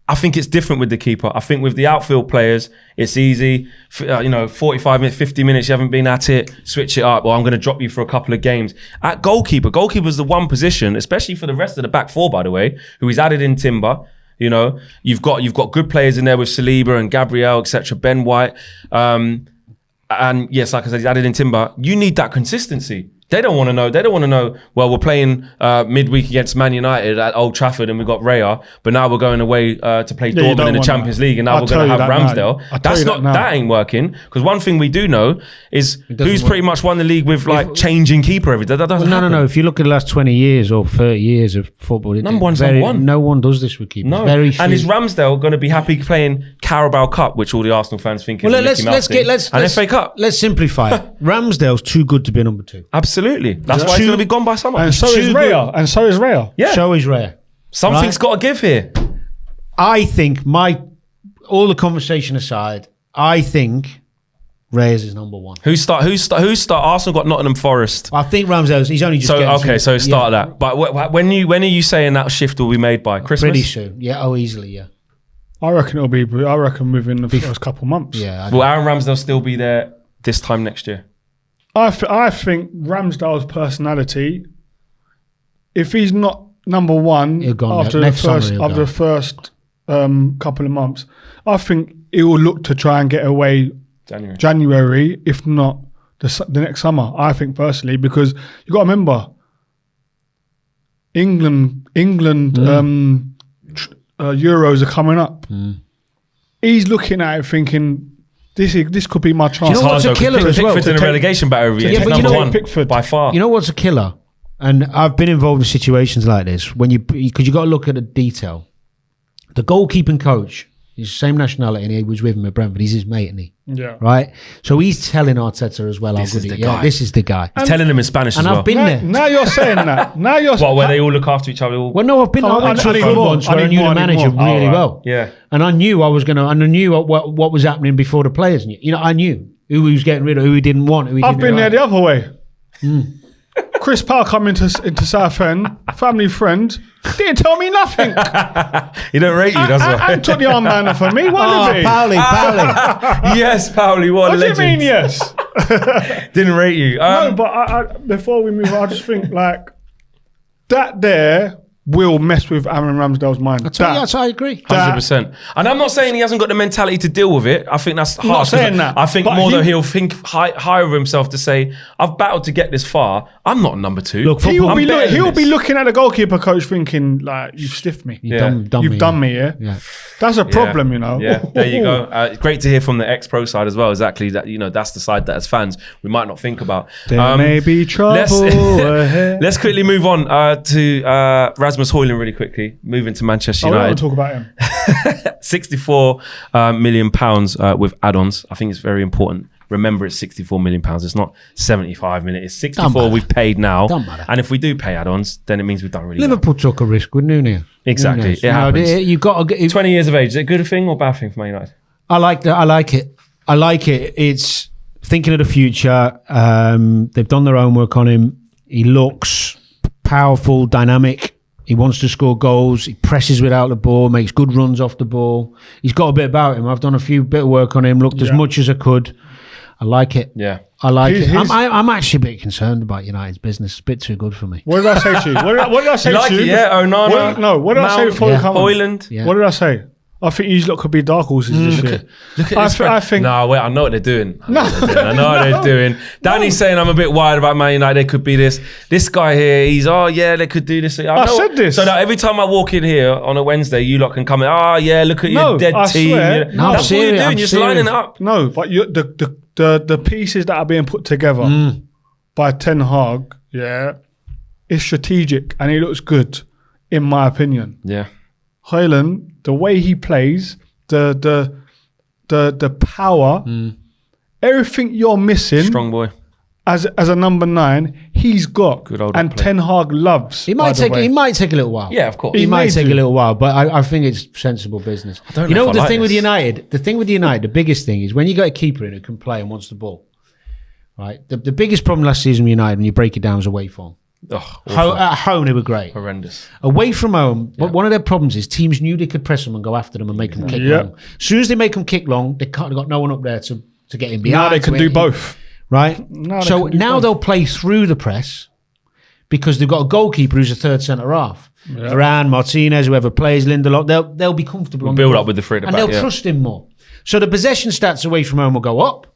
[SPEAKER 1] I think it's different with the keeper. I think with the outfield players, it's easy. 45 minutes, 50 minutes, you haven't been at it, switch it up. Or I'm going to drop you for a couple of games. At goalkeeper's the one position, especially for the rest of the back four, by the way, who he's added in Timber. You know, you've got good players in there with Saliba and Gabriel, etc. Ben White, and yes, like I said, he's added in Timber. You need that consistency. They don't want to know. Well, we're playing midweek against Man United at Old Trafford, and we've got Raya, but now we're going away to play Dortmund in the Champions League, and now we're going to have Ramsdale. That ain't working. Because one thing we do know is who's pretty much won the league with like changing keeper every day. That doesn't happen.
[SPEAKER 2] No. If you look at the last 20 years or 30 years of football,
[SPEAKER 1] number one.
[SPEAKER 2] No one does this with keepers.
[SPEAKER 1] No. And is Ramsdale going to be happy playing Carabao Cup, which all the Arsenal fans think is and FA Cup?
[SPEAKER 2] Let's simplify it. Ramsdale's too good to be number 2.
[SPEAKER 1] Absolutely. That's why he's going to be gone by someone.
[SPEAKER 3] And so is Raya.
[SPEAKER 1] Yeah.
[SPEAKER 2] So is Raya.
[SPEAKER 1] Something's got to give here.
[SPEAKER 2] I think all the conversation aside, I think Raya's is number 1.
[SPEAKER 1] Who start? Arsenal got Nottingham Forest.
[SPEAKER 2] I think Ramsdale's. He's only just
[SPEAKER 1] so start that. But when are you saying that shift will be made by Christmas?
[SPEAKER 2] Pretty soon. Yeah. Easily. Yeah.
[SPEAKER 3] I reckon within the first couple months.
[SPEAKER 2] Yeah.
[SPEAKER 1] Will Aaron Ramsdale still be there this time next year?
[SPEAKER 3] I think Ramsdale's personality, if he's not number 1 after the first couple of months, I think he will look to try and get away January, if not the next summer. I think personally, because you got to remember, England Euros are coming up. He's looking at it thinking, this could be my chance.
[SPEAKER 2] You know what's a killer as well?
[SPEAKER 1] Pickford's in a relegation battle every year.
[SPEAKER 2] Yeah, but
[SPEAKER 1] number 1 Pickford by far.
[SPEAKER 2] You know what's a killer? And I've been involved in situations like this because you got to look at the detail. The goalkeeping coach, he's the same nationality, and he was with him at Brentford. He's his mate, isn't he?
[SPEAKER 3] Yeah.
[SPEAKER 2] Right. So he's telling Arteta as well. This is the guy.
[SPEAKER 1] He's telling him in Spanish as well.
[SPEAKER 2] And I've been there.
[SPEAKER 3] Now you're saying that.
[SPEAKER 1] Where they all look after each other.
[SPEAKER 2] Well, no, I've been. I went to a club once where I knew the manager really well.
[SPEAKER 1] Yeah.
[SPEAKER 2] And I knew I knew what was happening before the players knew. You know, I knew who he was getting rid of, who he didn't want.
[SPEAKER 3] I've been there the other way. Chris Powell come into Southend, family friend, didn't tell me nothing.
[SPEAKER 1] He don't rate you, does he?
[SPEAKER 3] And took the armband for me. What did he?
[SPEAKER 2] Powley.
[SPEAKER 1] Yes, Powley, what a legend.
[SPEAKER 3] What do you mean, yes?
[SPEAKER 1] Didn't rate you.
[SPEAKER 3] No, but I, before we move on, I just think like that there will mess with Aaron Ramsdale's mind.
[SPEAKER 2] Yes, I agree.
[SPEAKER 1] 100%. And I'm not saying he hasn't got the mentality to deal with it. I think that's harsh.
[SPEAKER 3] Not saying that.
[SPEAKER 1] I think more that he'll think higher of himself to say, I've battled to get this far. I'm not number 2.
[SPEAKER 3] Look, he'll be looking at the goalkeeper coach thinking, like, you've stiffed me. You've done me, yeah? That's a problem, you know.
[SPEAKER 1] Yeah, there you go. Great to hear from the ex-pro side as well. Exactly that. You know, that's the side that as fans we might not think about.
[SPEAKER 3] There may be trouble ahead.
[SPEAKER 1] Let's quickly move on to Rasmus Højlund really quickly. Moving to Manchester United.
[SPEAKER 3] I want to talk about him.
[SPEAKER 1] £64 million with add-ons. I think it's very important. Remember, it's £64 million. It's not 75 million. It's 64 we've paid now.
[SPEAKER 2] Don't matter.
[SPEAKER 1] And if we do pay add-ons, then it means we've done really
[SPEAKER 2] Liverpool took a risk with Nunes.
[SPEAKER 1] Exactly. It happens.
[SPEAKER 2] You got to
[SPEAKER 1] 20 years of age. Is it a good thing or bad thing for Man United?
[SPEAKER 2] I like that. I like it. It's thinking of the future. They've done their homework on him. He looks powerful, dynamic. He wants to score goals. He presses without the ball, makes good runs off the ball. He's got a bit about him. I've done a bit of work on him, looked as much as I could. I like it.
[SPEAKER 1] Yeah.
[SPEAKER 2] I like it. I'm actually a bit concerned about United's business. It's a bit too good for me.
[SPEAKER 3] What did I say to you? What did I say to you?
[SPEAKER 1] Yeah, Onana.
[SPEAKER 3] What did I say before you come on?
[SPEAKER 1] Højlund.
[SPEAKER 2] Yeah.
[SPEAKER 3] What did I say? I think these lot could be dark horses this year.
[SPEAKER 1] Look at this.
[SPEAKER 3] I think.
[SPEAKER 1] No, wait, I know what they're doing. I know what they're doing. Danny's saying I'm a bit worried about Man United. They could be this. This guy here, they could do this.
[SPEAKER 3] I said this.
[SPEAKER 1] So that every time I walk in here on a Wednesday, you lot can come in. Look at your dead team.
[SPEAKER 3] Swear.
[SPEAKER 2] No,
[SPEAKER 1] that's what you're doing. You're just lining it up.
[SPEAKER 3] No, but the pieces that are being put together by Ten Hag, is strategic and it looks good, in my opinion.
[SPEAKER 1] Yeah.
[SPEAKER 3] Højlund, the way he plays, the power, everything you're missing.
[SPEAKER 1] Strong boy.
[SPEAKER 3] As a number 9, he's got.
[SPEAKER 1] Good old
[SPEAKER 3] and
[SPEAKER 1] player.
[SPEAKER 3] Ten Hag loves.
[SPEAKER 2] He might take a little while.
[SPEAKER 1] Yeah, of course.
[SPEAKER 2] He might take a little while, but I think it's sensible business. You know the thing with United, the biggest thing is when you got a keeper in who can play and wants the ball. right? The biggest problem last season with United, when you break it down, was away form. At home, they were great.
[SPEAKER 1] Horrendous.
[SPEAKER 2] Away from home, but one of their problems is teams knew they could press them and go after them and make them kick long. As soon as they make them kick long, they've got no one up there to get in behind.
[SPEAKER 3] Now they can do both.
[SPEAKER 2] Right? So now they'll play through the press because they've got a goalkeeper who's a third centre-half. Yeah. Varane, Martinez, whoever plays, Lindelof, they'll be comfortable on
[SPEAKER 1] build up with the free at the back.
[SPEAKER 2] And they'll trust him more. So the possession stats away from home will go up.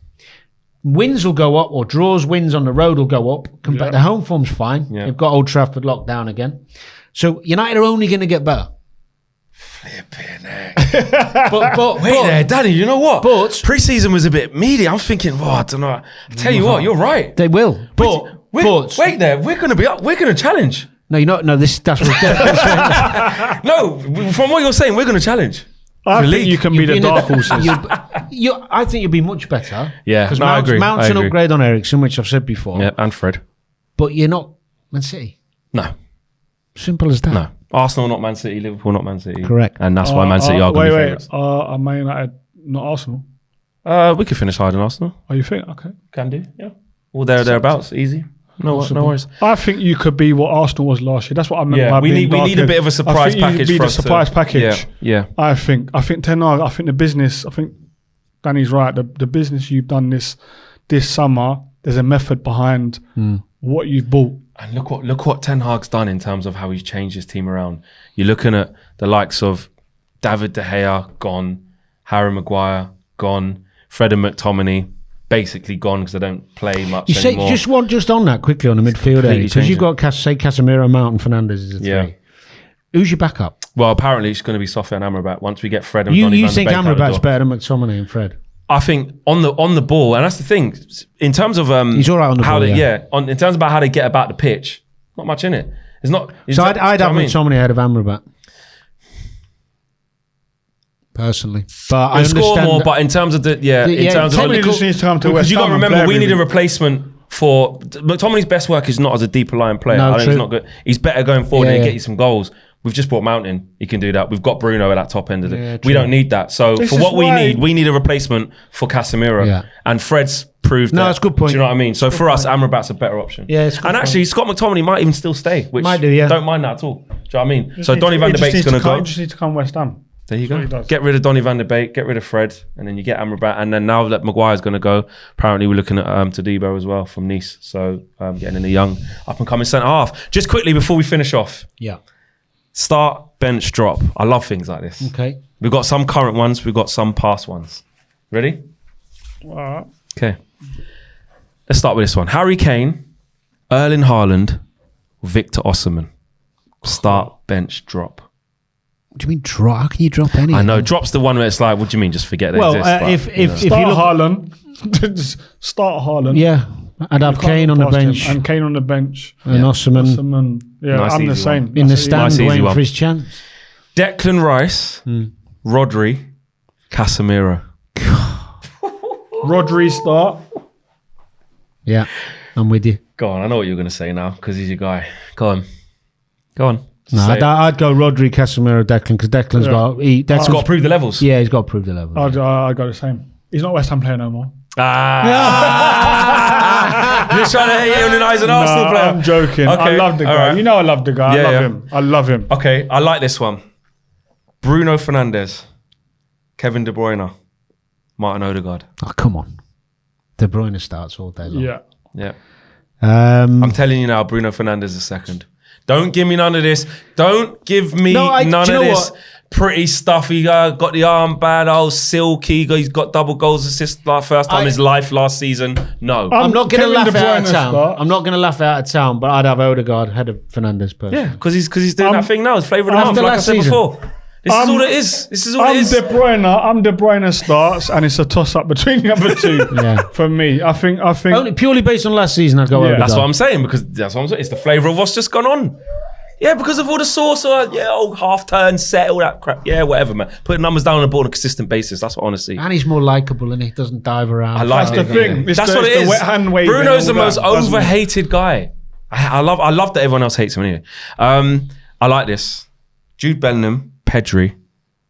[SPEAKER 2] Wins will go up, or draws, wins on the road will go up. The home form's fine. Yeah. They've got Old Trafford locked down again. So United are only going to get better.
[SPEAKER 1] Flipping heck.
[SPEAKER 2] but
[SPEAKER 1] wait there, Danny, you know what?
[SPEAKER 2] But
[SPEAKER 1] pre-season was a bit meaty. I'm thinking, I don't know. I tell you what, you're right.
[SPEAKER 2] They will. But
[SPEAKER 1] wait there, we're going to be up. We're going to challenge.
[SPEAKER 2] No, you're not. No, that's what
[SPEAKER 1] No, from what you're saying, we're going to challenge.
[SPEAKER 3] I think you can be the dark horses.
[SPEAKER 2] I think you'll be much better.
[SPEAKER 1] Yeah, I agree.
[SPEAKER 2] Mount's an upgrade on Eriksen, which I've said before.
[SPEAKER 1] Yeah, and Fred.
[SPEAKER 2] But you're not Man City.
[SPEAKER 1] No.
[SPEAKER 2] Simple as that.
[SPEAKER 1] No. Arsenal, not Man City. Liverpool, not Man City.
[SPEAKER 2] Correct.
[SPEAKER 1] And that's why Man City are going to be favourites.
[SPEAKER 3] Are Man United not Arsenal?
[SPEAKER 1] We could finish higher than Arsenal.
[SPEAKER 3] Oh, you think? Okay.
[SPEAKER 1] Can do, yeah. All thereabouts, easy. No worries.
[SPEAKER 3] I think you could be what Arsenal was last year. That's what I meant by being
[SPEAKER 1] we need a bit of a surprise package for us.
[SPEAKER 3] Surprise package.
[SPEAKER 1] Yeah.
[SPEAKER 3] I think Ten Hag, I think the business, I think Danny's right. The business you've done this summer, there's a method behind what you've bought.
[SPEAKER 1] And look what Ten Hag's done in terms of how he's changed his team around. You're looking at the likes of David De Gea, gone. Harry Maguire, gone. Fred and McTominay, basically gone because they don't play much anymore.
[SPEAKER 2] Just on that quickly on the midfield area, because you've got Casemiro, Mount and Fernandes as a three. Yeah. Who's your backup?
[SPEAKER 1] Well, apparently it's going to be Sofiane and Amrabat once we get Fred and Donny van de Beek.
[SPEAKER 2] You think Amrabat's better than McTominay and Fred?
[SPEAKER 1] I think on the ball, and that's the thing. In terms of
[SPEAKER 2] he's all right on the ball.
[SPEAKER 1] In terms about how they get about the pitch, not much in it. It's not.
[SPEAKER 2] So I'd have McTominay ahead of Amrabat. Personally, but I understand
[SPEAKER 1] score more. But in terms of in terms of
[SPEAKER 3] just needs to come to
[SPEAKER 1] because you got to remember we need a replacement for McTominay's best work is not as a deeper line player. I think he's not good. He's better going forward and get you some goals. We've just brought Mount in. He can do that. We've got Bruno at that top end of it. We don't need that. So for what we need a replacement for Casemiro. Yeah. And Fred's proved that.
[SPEAKER 2] That's a good point.
[SPEAKER 1] Do you know what I mean? So for us, Amrabat's a better option.
[SPEAKER 2] Yeah,
[SPEAKER 1] and actually, Scott McTominay might even still stay, which
[SPEAKER 2] might do, yeah.
[SPEAKER 1] Don't mind that at all. Do you know what I mean? So Donny van de Beek's going to go.
[SPEAKER 3] You just need to come West Ham.
[SPEAKER 1] There you go. Get rid of Donny van de Beek, get rid of Fred, and then you get Amrabat. And then now that Maguire's going to go, apparently we're looking at Todibo as well from Nice. So getting in a young up-and-coming centre-half. Just quickly before we finish off.
[SPEAKER 2] Yeah.
[SPEAKER 1] Start, bench, drop. I love things like this.
[SPEAKER 2] Okay.
[SPEAKER 1] We've got some current ones. We've got some past ones. Ready?
[SPEAKER 3] All right.
[SPEAKER 1] Okay. Let's start with this one. Harry Kane, Erling Haaland, Victor Osimhen. Start, bench, drop.
[SPEAKER 2] What do you mean drop? How can you drop any?
[SPEAKER 1] I know. Drop's the one where it's like, what do you mean? Just forget it exists.
[SPEAKER 2] If you
[SPEAKER 3] look Haaland, start Haaland.
[SPEAKER 2] Yeah. I'd have Kane on the bench.
[SPEAKER 3] And Kane on the bench.
[SPEAKER 2] And Osimhen.
[SPEAKER 3] Yeah,
[SPEAKER 1] nice
[SPEAKER 3] I'm the same.
[SPEAKER 2] In the stand waiting for his chance.
[SPEAKER 1] Declan Rice, Rodri, Casemiro.
[SPEAKER 3] Rodri start.
[SPEAKER 2] Yeah, I'm with you.
[SPEAKER 1] Go on, I know what you're going to say now because he's your guy. Go on.
[SPEAKER 2] No, I'd go Rodri, Casemiro, Declan because Declan's got to prove the levels. Yeah, he's got to prove the levels.
[SPEAKER 3] I'd go the same. He's not a West Ham player no more.
[SPEAKER 1] You're trying to hate him in the eyes of an Arsenal player.
[SPEAKER 3] I'm joking. Okay. I love the guy. Right. You know I love the guy. I love him.
[SPEAKER 1] Okay, I like this one. Bruno Fernandes, Kevin De Bruyne, Martin Odegaard.
[SPEAKER 2] Oh, come on. De Bruyne starts all day long.
[SPEAKER 1] Yeah. I'm telling you now, Bruno Fernandes is second. Don't give me none of this. Don't give me none of this. What? Pretty stuff. He got the armband, silky. He's got double goals, assists first time in his life last season. No.
[SPEAKER 2] I'm not going to laugh out of town. I'm not going to laugh out of town, but I'd have Odegaard ahead of Fernandes personally.
[SPEAKER 1] Yeah, because he's doing that thing now. It's flavour of the month, like I said before. This is all it is.
[SPEAKER 3] I'm De Bruyne starts, and it's a toss-up between the other two for me. I think
[SPEAKER 2] only purely based on last season, I'd go Odegaard.
[SPEAKER 1] That's what I'm saying, because it's the flavour of what's just gone on. Yeah, because of all the sauce, half turn, set, all that crap. Yeah, whatever, man. Putting numbers down on the board on a consistent basis. That's what I want to see.
[SPEAKER 2] And he's more likeable, and he doesn't dive around.
[SPEAKER 1] I like
[SPEAKER 3] That's the thing.
[SPEAKER 1] That's what it is. Bruno's the most overhated guy. I love that everyone else hates him anyway. I like this. Jude Bellingham, Pedri,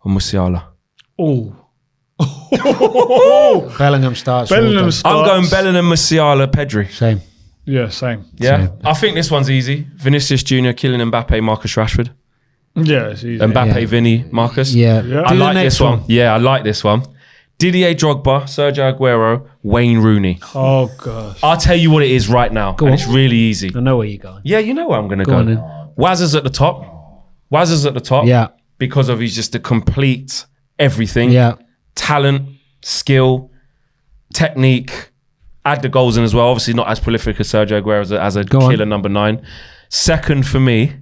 [SPEAKER 1] or Musiala.
[SPEAKER 3] Oh.
[SPEAKER 2] Bellingham starts.
[SPEAKER 3] Bellingham starts.
[SPEAKER 1] I'm going Bellingham, Musiala, Pedri.
[SPEAKER 2] Same.
[SPEAKER 3] Yeah, same.
[SPEAKER 1] Yeah,
[SPEAKER 2] Same.
[SPEAKER 1] I think this one's easy. Vinicius Junior, Kylian Mbappe, Marcus Rashford.
[SPEAKER 3] Yeah, it's easy.
[SPEAKER 1] Mbappe,
[SPEAKER 2] Yeah.
[SPEAKER 1] Vinny, Marcus.
[SPEAKER 2] Yeah.
[SPEAKER 3] Yeah.
[SPEAKER 1] I
[SPEAKER 2] Do the
[SPEAKER 1] like
[SPEAKER 2] next
[SPEAKER 1] this one. Yeah, I like this one. Didier Drogba, Sergio Aguero, Wayne Rooney.
[SPEAKER 3] Oh, gosh.
[SPEAKER 1] I'll tell you what it is right now. And
[SPEAKER 2] on.
[SPEAKER 1] it's really easy.
[SPEAKER 2] I know where you're going.
[SPEAKER 1] Yeah, you know where I'm going to
[SPEAKER 2] Go
[SPEAKER 1] go.
[SPEAKER 2] on then.
[SPEAKER 1] Waz is at the top. Waz is at the top.
[SPEAKER 2] Yeah.
[SPEAKER 1] Because of he's just a complete everything.
[SPEAKER 2] Yeah.
[SPEAKER 1] Talent, skill, technique. Add the goals in as well. Obviously not as prolific as Sergio Aguero as a
[SPEAKER 2] Go on.
[SPEAKER 1] killer number 9. Second for me,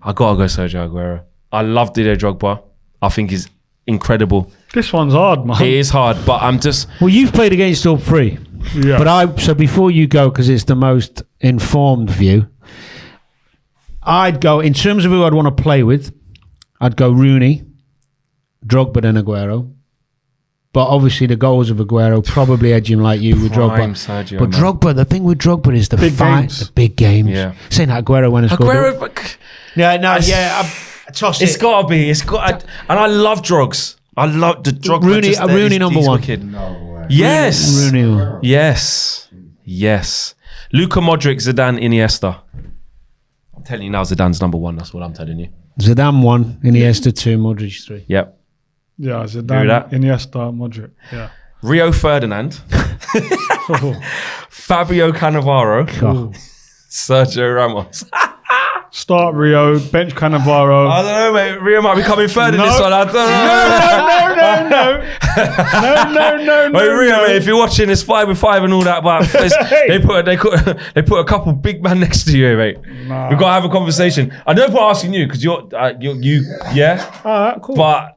[SPEAKER 1] I got to go Sergio Aguero. I love Didier Drogba. I think he's incredible.
[SPEAKER 3] This one's hard, man.
[SPEAKER 1] It is hard, but I'm just...
[SPEAKER 2] Well, you've played against all three.
[SPEAKER 3] Yeah.
[SPEAKER 2] But so before you go, because it's the most informed view, I'd go, in terms of who I'd want to play with, I'd go Rooney, Drogba and Aguero. But obviously the goals of Aguero probably edge him like you with
[SPEAKER 1] Prime
[SPEAKER 2] Drogba.
[SPEAKER 1] Sergio,
[SPEAKER 2] But
[SPEAKER 1] man.
[SPEAKER 2] Drogba, the thing with Drogba is the
[SPEAKER 3] Big
[SPEAKER 2] fight,
[SPEAKER 3] games.
[SPEAKER 2] the big games.
[SPEAKER 1] Yeah.
[SPEAKER 2] Saying that Aguero when it's
[SPEAKER 1] Aguero...
[SPEAKER 2] Yeah, no, yeah, I toss
[SPEAKER 1] It's
[SPEAKER 2] it.
[SPEAKER 1] got to be. It's got... And I love Drogs. I love the Drogba.
[SPEAKER 2] Rooney- Rooney number
[SPEAKER 1] he's
[SPEAKER 2] 1.
[SPEAKER 1] wicked.
[SPEAKER 4] No way.
[SPEAKER 1] Yes.
[SPEAKER 2] Rooney.
[SPEAKER 1] Yes. Yes. Luka Modric, Zidane, Iniesta. I'm telling you now, Zidane's number 1. That's what I'm telling you.
[SPEAKER 2] Zidane 1, Iniesta 2, Modric 3.
[SPEAKER 1] Yep.
[SPEAKER 3] Yeah,
[SPEAKER 1] Hear
[SPEAKER 3] Zidane,
[SPEAKER 1] that?
[SPEAKER 3] Iniesta, Modric. Yeah.
[SPEAKER 1] Rio Ferdinand. Fabio Cannavaro.
[SPEAKER 2] God.
[SPEAKER 1] Sergio Ramos.
[SPEAKER 3] Start Rio, bench Cannavaro.
[SPEAKER 1] I don't know, mate. Rio might be coming third in
[SPEAKER 3] No.
[SPEAKER 1] this one. I don't know.
[SPEAKER 3] No.
[SPEAKER 1] Wait, Rio, mate, if you're watching, it's 5-5 and all that, but they put a couple big men next to you, mate.
[SPEAKER 3] Nah.
[SPEAKER 1] We've got to have a conversation. I don't put asking you because you, yeah,
[SPEAKER 3] All right, cool.
[SPEAKER 1] but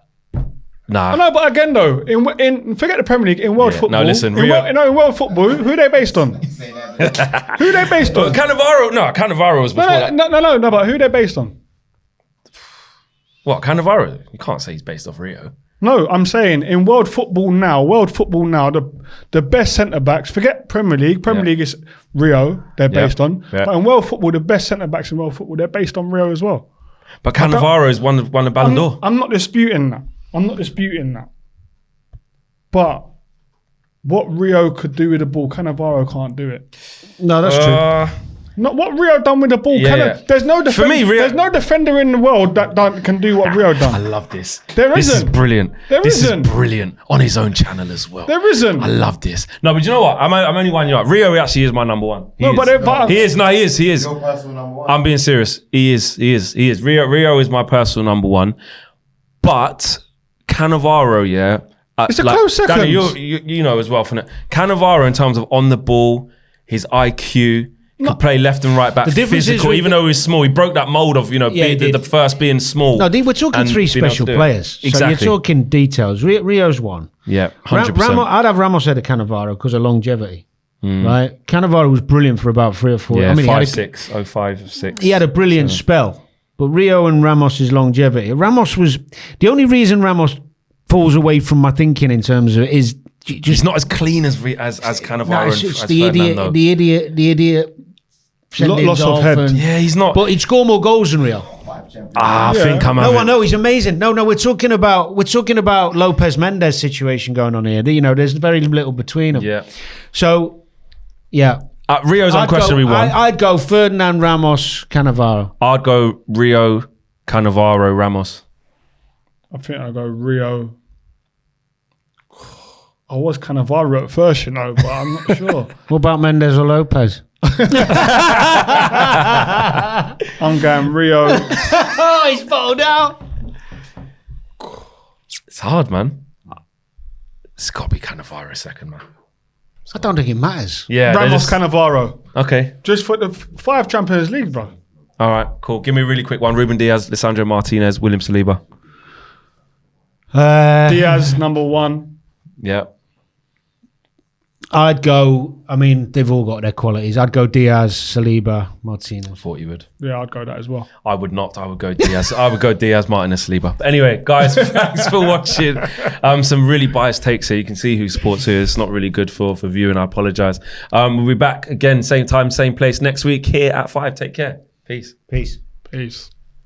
[SPEAKER 1] nah.
[SPEAKER 3] No, but again though, in forget the Premier League, in world
[SPEAKER 1] Yeah,
[SPEAKER 3] football.
[SPEAKER 1] no, listen,
[SPEAKER 3] in
[SPEAKER 1] Rio-
[SPEAKER 3] in world football, who are they based on? Who are they based on?
[SPEAKER 1] Cannavaro was before that.
[SPEAKER 3] No, but who are they based on?
[SPEAKER 1] What, Cannavaro? You can't say he's based off Rio.
[SPEAKER 3] No, I'm saying in world football now, the best centre backs. Forget Premier League. Premier
[SPEAKER 1] Yeah.
[SPEAKER 3] League is Rio. They're
[SPEAKER 1] Yeah.
[SPEAKER 3] based on.
[SPEAKER 1] Yeah.
[SPEAKER 3] But in world football, the best centre backs in world football, they're based on Rio as well.
[SPEAKER 1] But Cannavaro has won the Ballon d'Or.
[SPEAKER 3] I'm not disputing that. But what Rio could do with the ball, Cannavaro can't do it.
[SPEAKER 2] No, that's true.
[SPEAKER 3] Not what Rio done with the ball.
[SPEAKER 1] Yeah.
[SPEAKER 3] There's no
[SPEAKER 1] For me, Rio-
[SPEAKER 3] there's no defender in the world that can do what Rio
[SPEAKER 1] I
[SPEAKER 3] done.
[SPEAKER 1] love this.
[SPEAKER 3] There
[SPEAKER 1] This is
[SPEAKER 3] isn't.
[SPEAKER 1] brilliant. This
[SPEAKER 3] isn't.
[SPEAKER 1] is brilliant on his own channel as well.
[SPEAKER 3] There isn't.
[SPEAKER 1] I love this. No, but you know what? I'm only winding you up. Rio actually is my number 1. He
[SPEAKER 3] No,
[SPEAKER 1] is.
[SPEAKER 3] but
[SPEAKER 1] He is. No, he is.
[SPEAKER 4] Your personal number 1.
[SPEAKER 1] I'm being serious. He is. Rio is my personal number 1. But Cannavaro, yeah.
[SPEAKER 3] It's a close second.
[SPEAKER 1] Danny, you know as well from it. Cannavaro, in terms of on the ball, his IQ, can play left and right back,
[SPEAKER 2] The difference is
[SPEAKER 1] physical.
[SPEAKER 2] with
[SPEAKER 1] Even though he's small, he broke that mold of
[SPEAKER 2] Yeah, he
[SPEAKER 1] the
[SPEAKER 2] did.
[SPEAKER 1] first being small.
[SPEAKER 2] No, we're talking
[SPEAKER 1] and
[SPEAKER 2] 3
[SPEAKER 1] being able to
[SPEAKER 2] special
[SPEAKER 1] do it.
[SPEAKER 2] players.
[SPEAKER 1] Exactly.
[SPEAKER 2] So you're talking details. Rio's 1.
[SPEAKER 1] Yeah, 100%.
[SPEAKER 2] Ramos, I'd have Ramos ahead of Cannavaro because of longevity. Right? Cannavaro was brilliant for about 3 or 4.
[SPEAKER 1] Yeah,
[SPEAKER 2] I mean,
[SPEAKER 1] 5'6", 05'6".
[SPEAKER 2] he had a brilliant spell. But Rio and Ramos's longevity. Ramos was the only reason Ramos falls away from my thinking in terms of is just
[SPEAKER 1] He's not as clean as Cannavaro
[SPEAKER 2] no,
[SPEAKER 1] and
[SPEAKER 2] it's
[SPEAKER 1] as
[SPEAKER 2] the
[SPEAKER 1] Ferdinand, though.
[SPEAKER 2] idiot. sending
[SPEAKER 3] Loss of
[SPEAKER 2] off
[SPEAKER 3] head.
[SPEAKER 2] and-
[SPEAKER 1] Yeah, he's not.
[SPEAKER 2] But he'd score more goals than Rio.
[SPEAKER 1] I think I'm
[SPEAKER 2] No,
[SPEAKER 1] having...
[SPEAKER 2] I know he's amazing. No, we're talking about Lopez Mendes situation going on here. You know, there's very little between them.
[SPEAKER 1] Yeah.
[SPEAKER 2] So, yeah,
[SPEAKER 1] Rio's unquestionably 1.
[SPEAKER 2] I'd go Ferdinand, Ramos, Cannavaro.
[SPEAKER 1] I'd go Rio, Cannavaro, Ramos.
[SPEAKER 3] I think I'll go Rio. I was Cannavaro at first, you know, but I'm not sure.
[SPEAKER 2] What about Mendes or Lopez?
[SPEAKER 3] I'm going Rio.
[SPEAKER 2] Oh, he's bottled out.
[SPEAKER 1] It's hard, man. It's got to be Cannavaro second, man.
[SPEAKER 2] I don't think it matters.
[SPEAKER 1] Yeah. they're
[SPEAKER 3] Ramos,
[SPEAKER 1] just-
[SPEAKER 3] Cannavaro.
[SPEAKER 1] Okay.
[SPEAKER 3] Just for the 5 Champions League, bro.
[SPEAKER 1] All right, cool. Give me a really quick one. Ruben Diaz, Lisandro Martinez, William Saliba.
[SPEAKER 3] Diaz, number 1.
[SPEAKER 1] Yeah.
[SPEAKER 2] I'd go, I mean, they've all got their qualities. I'd go Diaz, Saliba, Martinez.
[SPEAKER 1] Thought you would.
[SPEAKER 3] Yeah, I'd go that as well.
[SPEAKER 1] I would not. I would go Diaz. I would go Diaz, Martinez, Saliba. But anyway, guys, thanks for watching. Some really biased takes here. You can see who supports who. It's not really good for viewing. I apologise. We'll be back again, same time, same place next week here at 5. Take care. Peace.
[SPEAKER 2] Peace.
[SPEAKER 3] Peace.